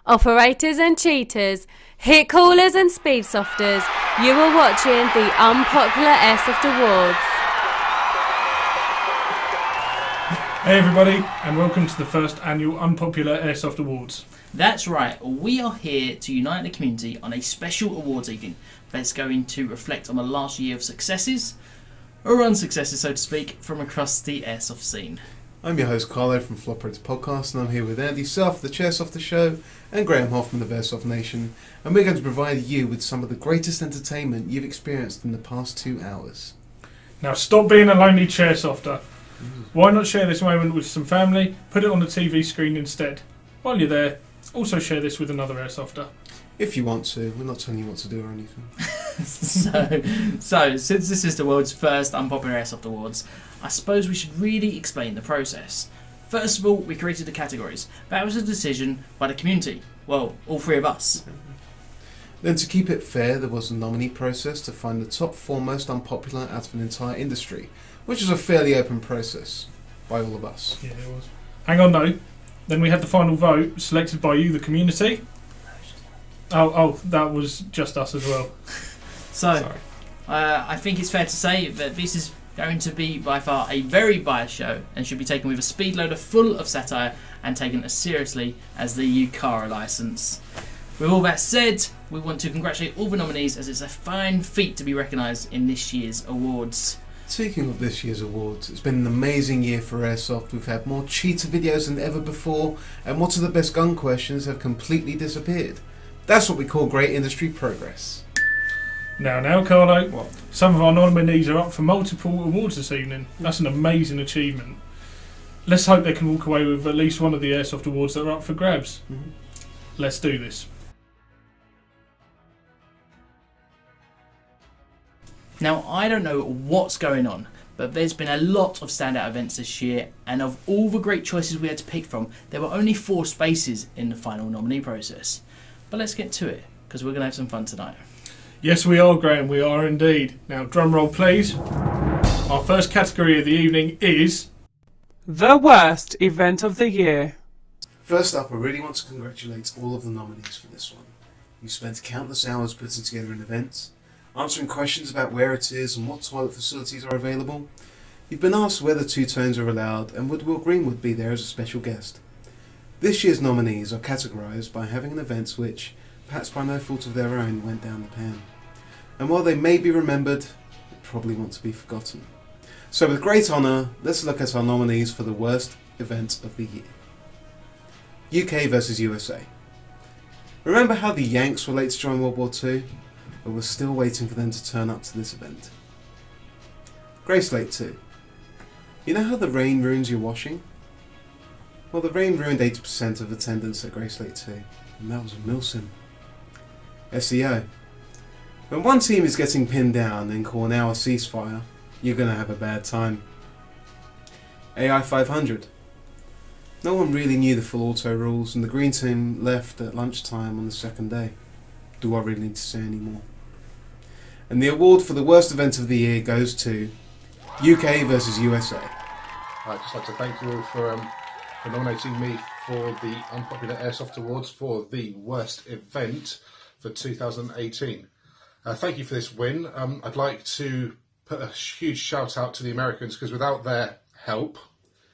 operators and cheaters, hit callers and speed softers, you are watching the Unpopular Airsoft Awards. Hey everybody, and welcome to the first annual Unpopular Airsoft Awards. That's right, we are here to unite the community on a special awards evening that's going to reflect on the last year of successes, or unsuccesses so to speak, from across the airsoft scene. I'm your host Carlo from Flopper's Podcast, and I'm here with Andy Self, the Chairsoft the Show, and Graham Hoffman of Airsoft Nation, and we're going to provide you with some of the greatest entertainment you've experienced in the past 2 hours. Now stop being a lonely Chairsofter. Why not share this moment with some family, put it on the TV screen instead. While you're there, also share this with another Airsofter. If you want to, we're not telling you what to do or anything. So, since this is the world's first Unpopular Airsoft Awards, I suppose we should really explain the process. First of all, we created the categories. That was a decision by the community. Well, all three of us. Then to keep it fair, there was a nominee process to find the top 4 most unpopular out of an entire industry, which was a fairly open process by all of us. Yeah, it was. Hang on though. Then we had the final vote, selected by you, the community. Oh, that was just us as well. So, I think it's fair to say that this is going to be by far a very biased show and should be taken with a speed loader full of satire and taken as seriously as the UCARA licence. With all that said, we want to congratulate all the nominees as it's a fine feat to be recognised in this year's awards. Speaking of this year's awards, it's been an amazing year for Airsoft. We've had more cheater videos than ever before, and what are the best gun questions have completely disappeared. That's what we call great industry progress. Now, Carlo, What? some of our nominees are up for multiple awards this evening. That's an amazing achievement. Let's hope they can walk away with at least one of the Airsoft Awards that are up for grabs. Let's do this. Now, I don't know what's going on, but there's been a lot of standout events this year, and of all the great choices we had to pick from, there were only 4 spaces in the final nominee process. But let's get to it, because we're going to have some fun tonight. Yes, we are, Graham. We are indeed. Now, drum roll, please. Our first category of the evening is the worst event of the year. First up, I really want to congratulate all of the nominees for this one. You spent countless hours putting together an event, answering questions about where it is and what toilet facilities are available. You've been asked whether two-tones are allowed and would Will Greenwood be there as a special guest. This year's nominees are categorised by having an event which, perhaps by no fault of their own, went down the pan. And while they may be remembered, they probably want to be forgotten. So with great honour, let's look at our nominees for the worst event of the year. UK versus USA. Remember how the Yanks were late to join World War II? But we're still waiting for them to turn up to this event. Grace Lake 2. You know how the rain ruins your washing? Well, the rain ruined 80% of attendance at Grace Lake 2, and that was a Milsim. SEO. When one team is getting pinned down and call an hour ceasefire, you're going to have a bad time. AI 500. No one really knew the full auto rules, and the green team left at lunchtime on the second day. Do I really need to say any more? And the award for the worst event of the year goes to UK versus USA. I'd just like to thank you all for nominating me for the Unpopular Airsoft Awards for the worst event for 2018. Thank you for this win. I'd like to put a huge shout out to the Americans, because without their help,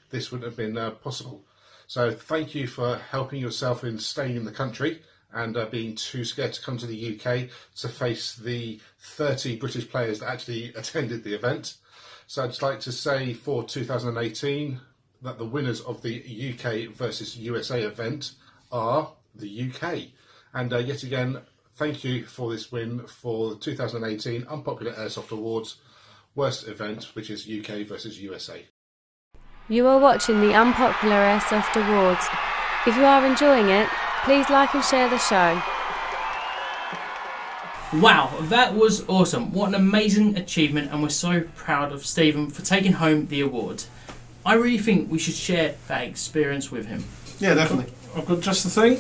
this wouldn't have been possible. So thank you for helping yourself in staying in the country and being too scared to come to the UK to face the 30 British players that actually attended the event. So I'd just like to say for 2018 that the winners of the UK versus USA event are the UK. And yet again, thank you for this win for the 2018 Unpopular Airsoft Awards worst event, which is UK versus USA. You are watching the Unpopular Airsoft Awards. If you are enjoying it, please like and share the show. Wow, that was awesome. What an amazing achievement, and we're so proud of Stephen for taking home the award. I really think we should share that experience with him. Yeah, definitely. I've got just the thing.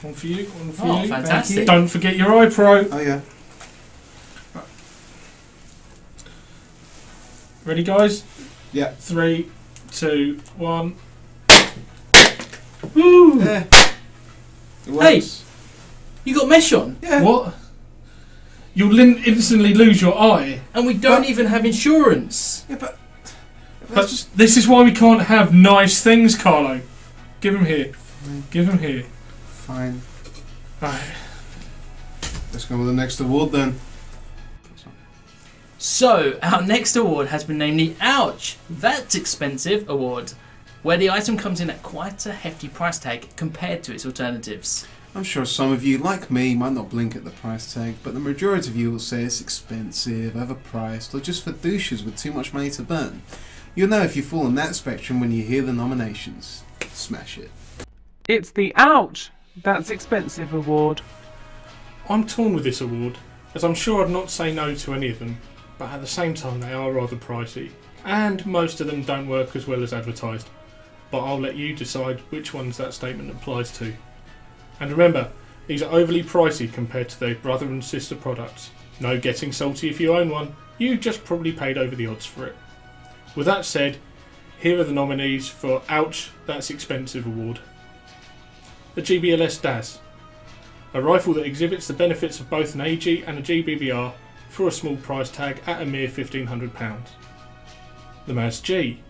One for you, one for you. Fantastic. Don't forget your iPro. Oh yeah. Ready, guys? Yeah. 3, 2, 1. Woo! Yeah. It Hey! works. You got mesh on, Yeah. What? You'll instantly lose your eye. and we don't even have insurance. Yeah, but But that's just this is why we can't have nice things, Carlo. Give him here. Give him here. fine. Right. Let's go with the next award then. So, our next award has been named the Ouch! That's Expensive Award, where the item comes in at quite a hefty price tag compared to its alternatives. I'm sure some of you, like me, might not blink at the price tag, but the majority of you will say it's expensive, overpriced, or just for douches with too much money to burn. You'll know if you fall on that spectrum when you hear the nominations. Smash it. It's the Ouch! That's Expensive Award. I'm torn with this award, as I'm sure I'd not say no to any of them, but at the same time they are rather pricey, and most of them don't work as well as advertised. But I'll let you decide which ones that statement applies to. And remember, these are overly pricey compared to their brother and sister products. No getting salty if you own one, you just probably paid over the odds for it. With that said, here are the nominees for Ouch! That's Expensive Award. The GBLS DAS, a rifle that exhibits the benefits of both an AG and a GBBR for a small price tag at a mere £1,500. The MAS-G,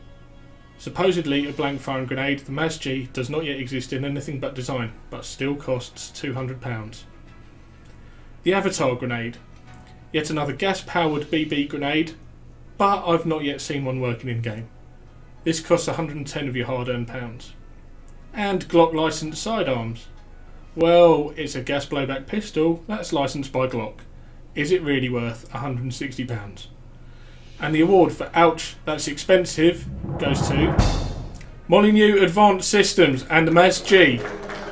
supposedly a blank firing grenade, the MAS-G does not yet exist in anything but design, but still costs £200. The Avatar grenade, yet another gas-powered BB grenade, but I've not yet seen one working in-game. This costs 110 of your hard-earned pounds. And Glock licensed sidearms. Well, it's a gas blowback pistol that's licensed by Glock. Is it really worth £160? And the award for Ouch! That's Expensive goes to Molyneux Advanced Systems and the MAS-G.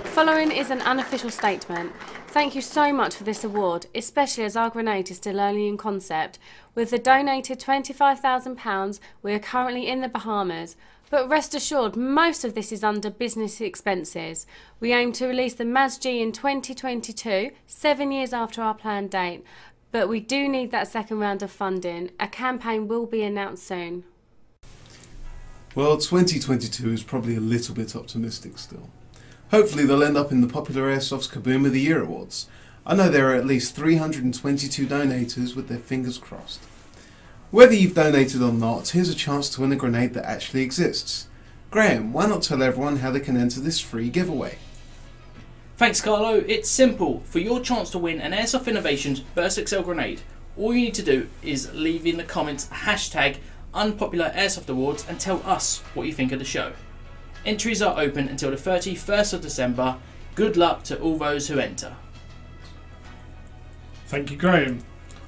Following is an unofficial statement. Thank you so much for this award, especially as our grenade is still early in concept. With the donated £25,000, we are currently in the Bahamas. But rest assured, most of this is under business expenses. We aim to release the MAS-G in 2022, 7 years after our planned date. But we do need that second round of funding. A campaign will be announced soon. Well, 2022 is probably a little bit optimistic still. Hopefully they'll end up in the Popular Airsoft's Kaboom of the Year Awards. I know there are at least 322 donators with their fingers crossed. Whether you've donated or not, here's a chance to win a grenade that actually exists. Graham, why not tell everyone how they can enter this free giveaway? Thanks, Carlo. It's simple. For your chance to win an Airsoft Innovations Blast XL grenade, all you need to do is leave in the comments hashtag Unpopular Airsoft Awards and tell us what you think of the show. Entries are open until the 31st of December. Good luck to all those who enter. Thank you, Graham.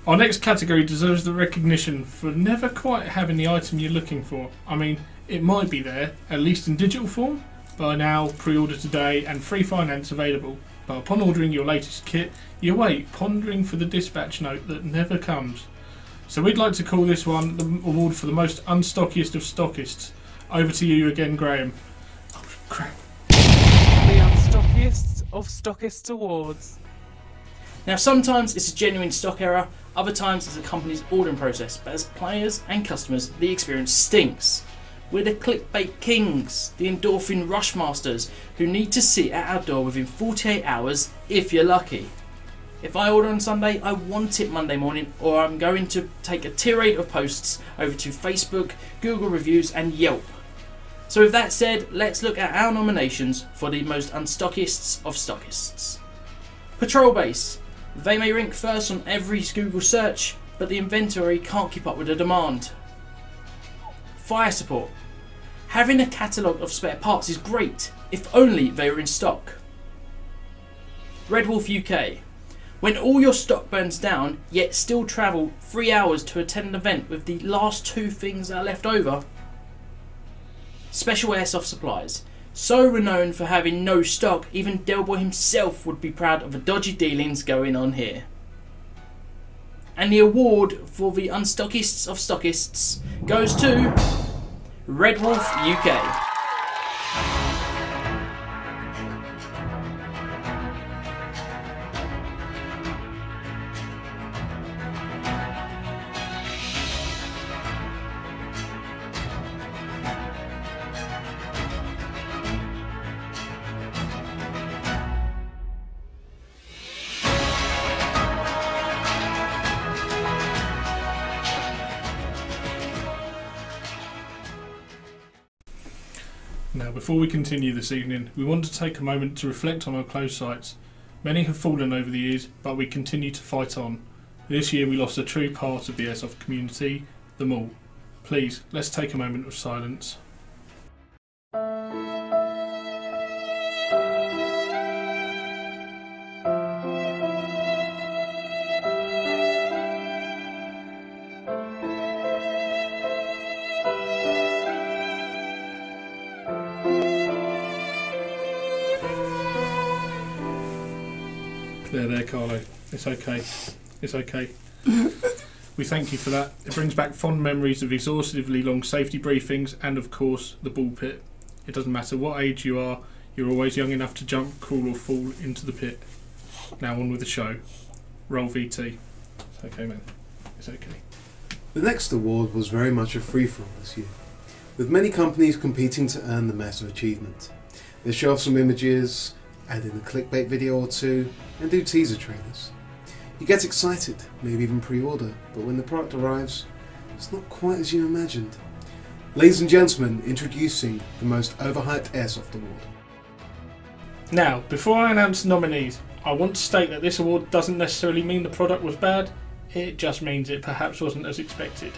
Our next category deserves the recognition for never quite having the item you're looking for. I mean, it might be there, at least in digital form. Buy now, pre-order today, and free finance available. But upon ordering your latest kit, you wait, pondering for the dispatch note that never comes. So we'd like to call this one the award for the most unstockiest of stockists. Over to you again, Graham. Oh, crap. The Unstockiest of Stockists Awards. Now, sometimes it's a genuine stock error, other times it's a company's ordering process, but as players and customers, the experience stinks. We're the clickbait kings, the endorphin rush masters, who need to sit at our door within 48 hours if you're lucky. If I order on Sunday, I want it Monday morning, or I'm going to take a tirade of posts over to Facebook, Google reviews and Yelp. So with that said, let's look at our nominations for the most unstockists of stockists. Patrol Base. They may rank first on every Google search, but the inventory can't keep up with the demand. Fire Support. Having a catalogue of spare parts is great, if only they were in stock. Red Wolf UK. When all your stock burns down, yet still travel 3 hours to attend an event with the last 2 things that are left over. Special Airsoft Supplies. So renowned for having no stock, even Delboy himself would be proud of the dodgy dealings going on here. And the award for the unstockists of stockists goes to Red Wolf UK. before we continue this evening, we want to take a moment to reflect on our closed sites. Many have fallen over the years, but we continue to fight on. This year we lost a true part of the Airsoft community, them all. Please, let's take a moment of silence. There, Carlo. It's okay. It's okay. We thank you for that. It brings back fond memories of exhaustively long safety briefings and, of course, the ball pit. It doesn't matter what age you are, you're always young enough to jump, crawl or fall into the pit. Now on with the show. Roll VT. It's okay, man. It's okay. The next award was very much a free-for-all this year, with many companies competing to earn the massive achievement. They show off some images, add in a clickbait video or two, and do teaser trailers. You get excited, maybe even pre-order, but when the product arrives, it's not quite as you imagined. Ladies and gentlemen, introducing the most overhyped Airsoft award. Now, before I announce the nominees, I want to state that this award doesn't necessarily mean the product was bad, it just means it perhaps wasn't as expected.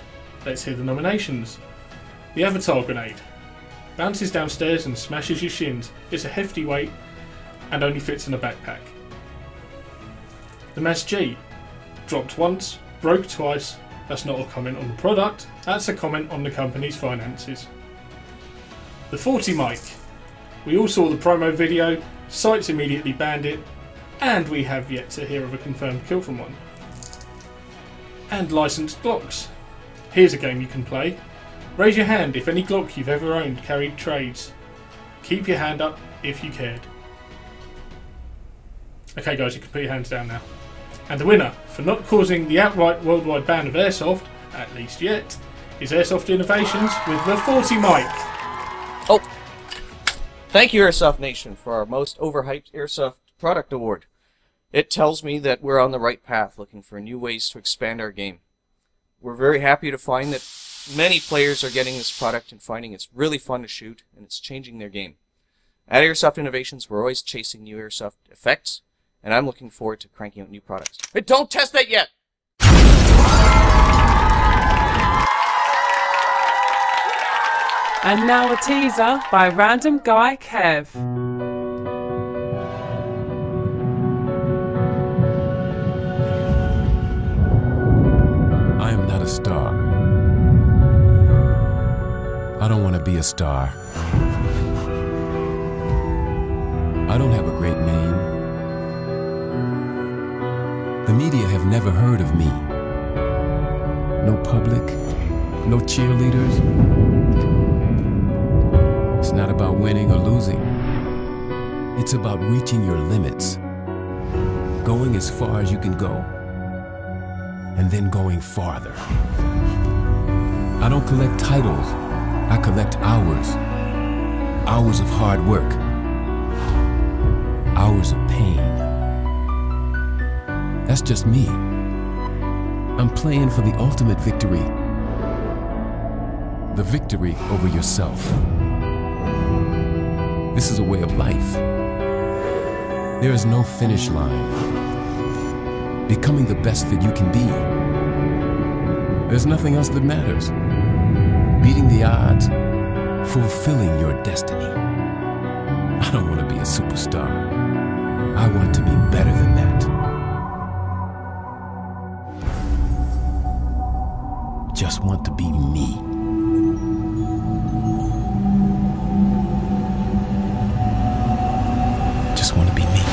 Let's hear the nominations. The Avatar Grenade. Bounces downstairs and smashes your shins. It's a hefty weight and only fits in a backpack. The Mass G. Dropped once, broke twice. That's not a comment on the product, that's a comment on the company's finances. The 40 mic. We all saw the promo video, sites immediately banned it, and we have yet to hear of a confirmed kill from one. And licensed Glocks. Here's a game you can play. Raise your hand if any Glock you've ever owned carried trades. Keep your hand up if you cared. Okay guys, you can put your hands down now. And the winner, for not causing the outright worldwide ban of Airsoft, at least yet, is Airsoft Innovations with the 40 mic. Oh, thank you Airsoft Nation for our most overhyped Airsoft product award. It tells me that we're on the right path looking for new ways to expand our game. We're very happy to find that many players are getting this product and finding it's really fun to shoot and it's changing their game. At Airsoft Innovations, we're always chasing new Airsoft effects, and I'm looking forward to cranking out new products. But don't test that yet! And now a teaser by RandomGuyKev. I am not a star. I don't want to be a star. I don't have a great name. The media have never heard of me. No public, no cheerleaders. It's not about winning or losing. It's about reaching your limits. Going as far as you can go. And then going farther. I don't collect titles. I collect hours. Hours of hard work. Hours of pain. That's just me. I'm playing for the ultimate victory. The victory over yourself. This is a way of life. There is no finish line. Becoming the best that you can be. There's nothing else that matters. Beating the odds. Fulfilling your destiny. I don't want to be a superstar. I want to be better than that. Just want to be me. Just want to be me.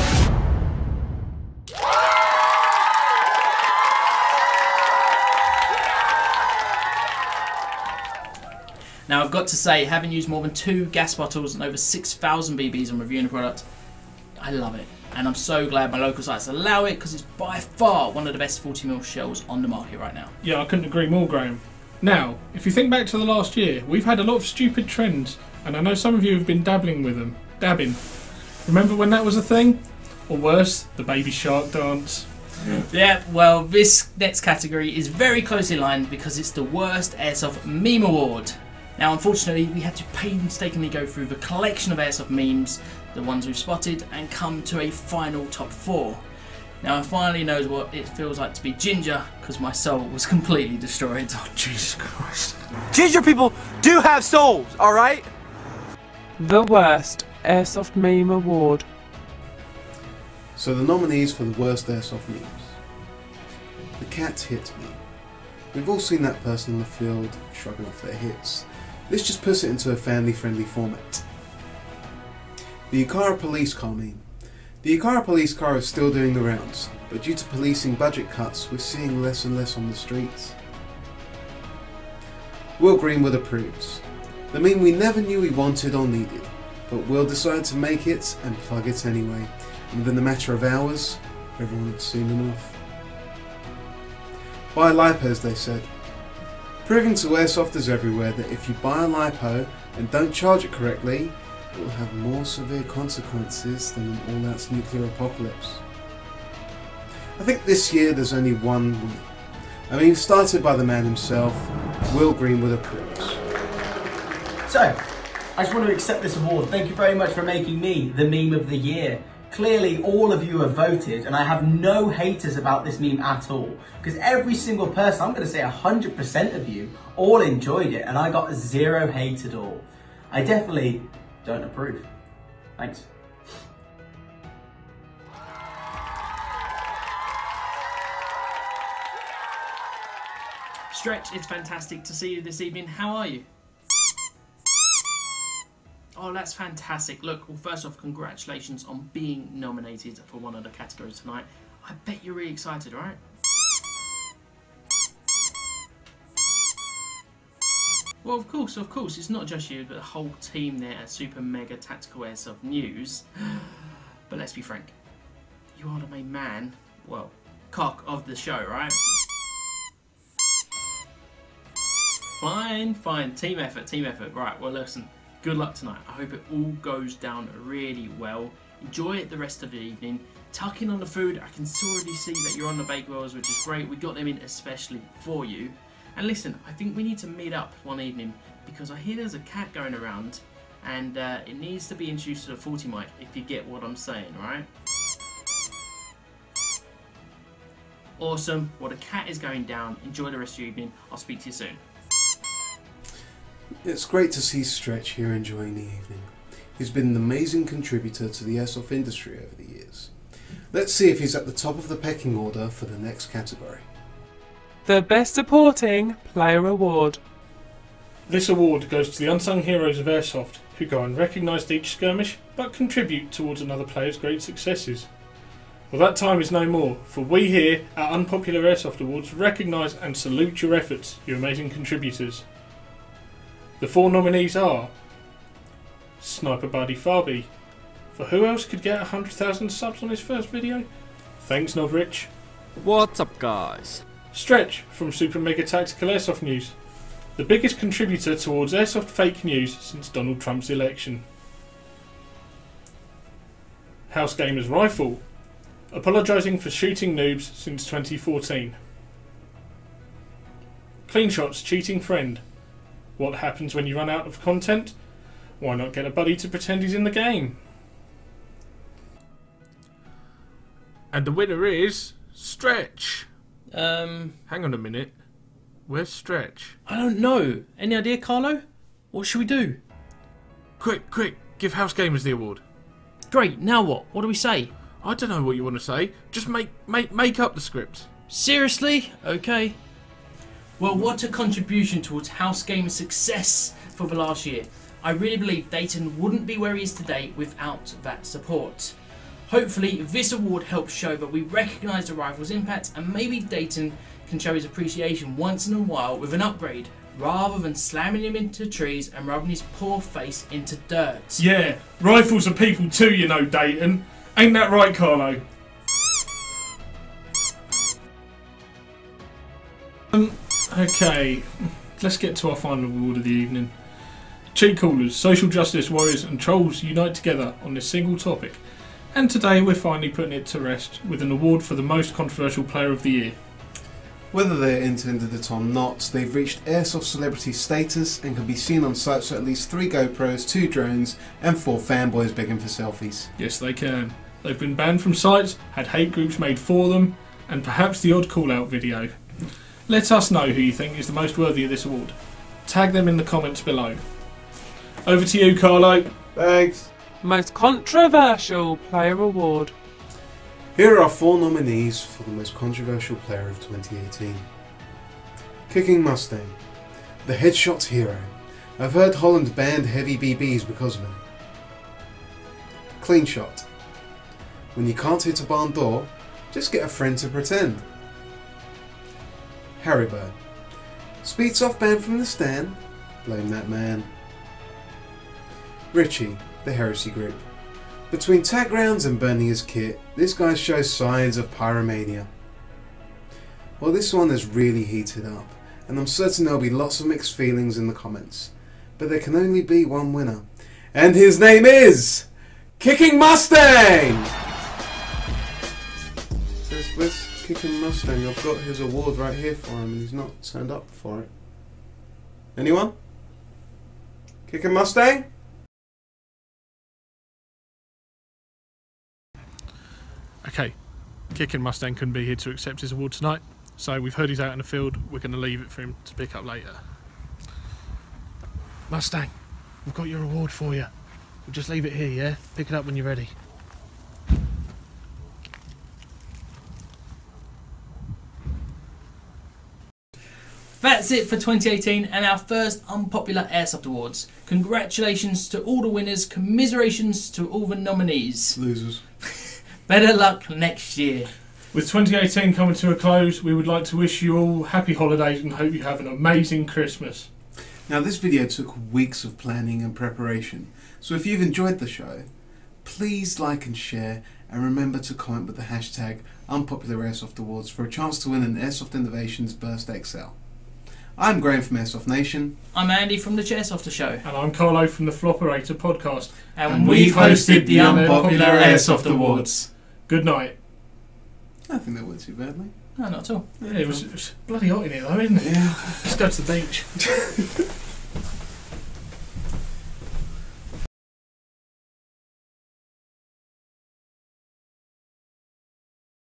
Now I've got to say, having used more than 2 gas bottles and over 6,000 BBs on reviewing the product, I love it. And I'm so glad my local sites allow it because it's by far one of the best 40mm shells on the market right now. Yeah, I couldn't agree more, Graham. Now, if you think back to the last year, we've had a lot of stupid trends, and I know some of you have been dabbling with them. Dabbing. Remember when that was a thing? Or worse, the baby shark dance. Yeah, well, this next category is very closely aligned because it's the worst Airsoft meme award. Now unfortunately we had to painstakingly go through the collection of Airsoft memes, the ones we've spotted, and come to a final top 4. Now I finally know what it feels like to be ginger, because my soul was completely destroyed. Oh Jesus Christ. Ginger people do have souls, alright? The worst Airsoft meme award. So the nominees for the worst Airsoft memes. The cat hit me. We've all seen that person in the field shrugging off their hits. This just puts it into a family-friendly format. The Yukara police car meme. The Yukara police car is still doing the rounds, but due to policing budget cuts, we're seeing less and less on the streets. Will Greenwood approves. The meme we never knew we wanted or needed, but Will decided to make it and plug it anyway, and within a matter of hours, everyone had seen enough. Buy lipos, they said. Proving to airsofters everywhere that if you buy a lipo and don't charge it correctly, it will have more severe consequences than an all-out nuclear apocalypse. I think this year there's only one winner. I mean, started by the man himself, Will Greenwood approves. So, I just want to accept this award. Thank you very much for making me the meme of the year. Clearly all of you have voted, and I have no haters about this meme at all, because every single person, I'm going to say 100% of you, all enjoyed it, and I got 0 hate at all. I definitely don't approve. Thanks. Stretch, it's fantastic to see you this evening. How are you? Oh, that's fantastic. Look, well, first off, congratulations on being nominated for one of the categories tonight. I bet you're really excited, right? Well, of course. It's not just you, but the whole team there at Super Mega Tactical Airsoft News. But let's be frank. You are the main man, well, cock of the show, right? Fine. Team effort. Right, well, listen. Good luck tonight. I hope it all goes down really well. Enjoy it the rest of the evening. Tuck in on the food. I can already see that you're on the bake rolls, which is great. We got them in especially for you. And listen, I think we need to meet up one evening, because I hear there's a cat going around and it needs to be introduced to the 40 mic, if you get what I'm saying, right? Awesome. Well, the cat is going down. Enjoy the rest of your evening. I'll speak to you soon. It's great to see Stretch here enjoying the evening. He's been an amazing contributor to the airsoft industry over the years. Let's see if he's at the top of the pecking order for the next category. The Best Supporting Player Award. This award goes to the unsung heroes of Airsoft, who go unrecognised each skirmish, but contribute towards another player's great successes. Well, that time is no more, for we here at Unpopular Airsoft Awards recognise and salute your efforts, you amazing contributors. The 4 nominees are Sniper Buddy Farby, for who else could get 100,000 subs on his first video? Thanks, Novrich. What's up, guys? Stretch from Super Mega Tactical Airsoft News, the biggest contributor towards airsoft fake news since Donald Trump's election. House Gamers Rifle, apologising for shooting noobs since 2014. Clean Shots Cheating Friend, what happens when you run out of content? Why not get a buddy to pretend he's in the game? And the winner is Stretch. Hang on a minute. Where's Stretch? I don't know. Any idea, Carlo? What should we do? Quick, give House Gamers the award. Great, now what? What do we say? I don't know what you want to say. Just make up the script. Seriously? Okay. Well, what a contribution towards House Gamers' success for the last year. I really believe Dayton wouldn't be where he is today without that support. Hopefully this award helps show that we recognise the rival's impact, and maybe Dayton can show his appreciation once in a while with an upgrade, rather than slamming him into trees and rubbing his poor face into dirt. Yeah, rifles are people too, you know, Dayton. Ain't that right, Carlo? Okay, let's get to our final award of the evening. Cheat callers, social justice warriors and trolls unite together on this single topic. And today we're finally putting it to rest with an award for the most controversial player of the year. Whether they're intended it or not, they've reached Airsoft celebrity status and can be seen on sites with at least 3 GoPros, 2 drones and 4 fanboys begging for selfies. Yes, they can. They've been banned from sites, had hate groups made for them, and perhaps the odd call-out video. Let us know who you think is the most worthy of this award. Tag them in the comments below. Over to you, Carlo. Thanks. Most controversial player award. Here are our 4 nominees for the most controversial player of 2018. Kicking Mustang, the headshot hero. I've heard Holland banned heavy BBs because of him. Clean Shot. When you can't hit a barn door, just get a friend to pretend. Harrybird. Speeds off banned from the stand, blame that man. Richie, the Heresy Group. Between tag rounds and burning his kit, this guy shows signs of pyromania. Well, this one has really heated up, and I'm certain there'll be lots of mixed feelings in the comments. But there can only be one winner, and his name is Kicking Mustang! Where's Kicking Mustang? I've got his award right here for him, and he's not turned up for it. Anyone? Kicking Mustang? Okay, Kicking Mustang couldn't be here to accept his award tonight, so we've heard he's out in the field. We're going to leave it for him to pick up later. Mustang, we've got your award for you. We'll just leave it here, yeah? Pick it up when you're ready. That's it for 2018 and our first Unpopular Airsoft Awards. Congratulations to all the winners, commiserations to all the nominees. Losers. Better luck next year. With 2018 coming to a close, we would like to wish you all happy holidays and hope you have an amazing Christmas. Now, this video took weeks of planning and preparation, so if you've enjoyed the show, please like and share, and remember to comment with the hashtag Unpopular Airsoft Awards for a chance to win an Airsoft Innovations Blast XL. I'm Graham from Airsoft Nation. I'm Andy from the Chairsofter Show. And I'm Carlo from the Flopperator podcast. And we've hosted the Unpopular Airsoft Awards. Good night. I think that went too badly. No, not at all. Yeah, it was bloody hot in here though, isn't it? Yeah. Let's go to the beach.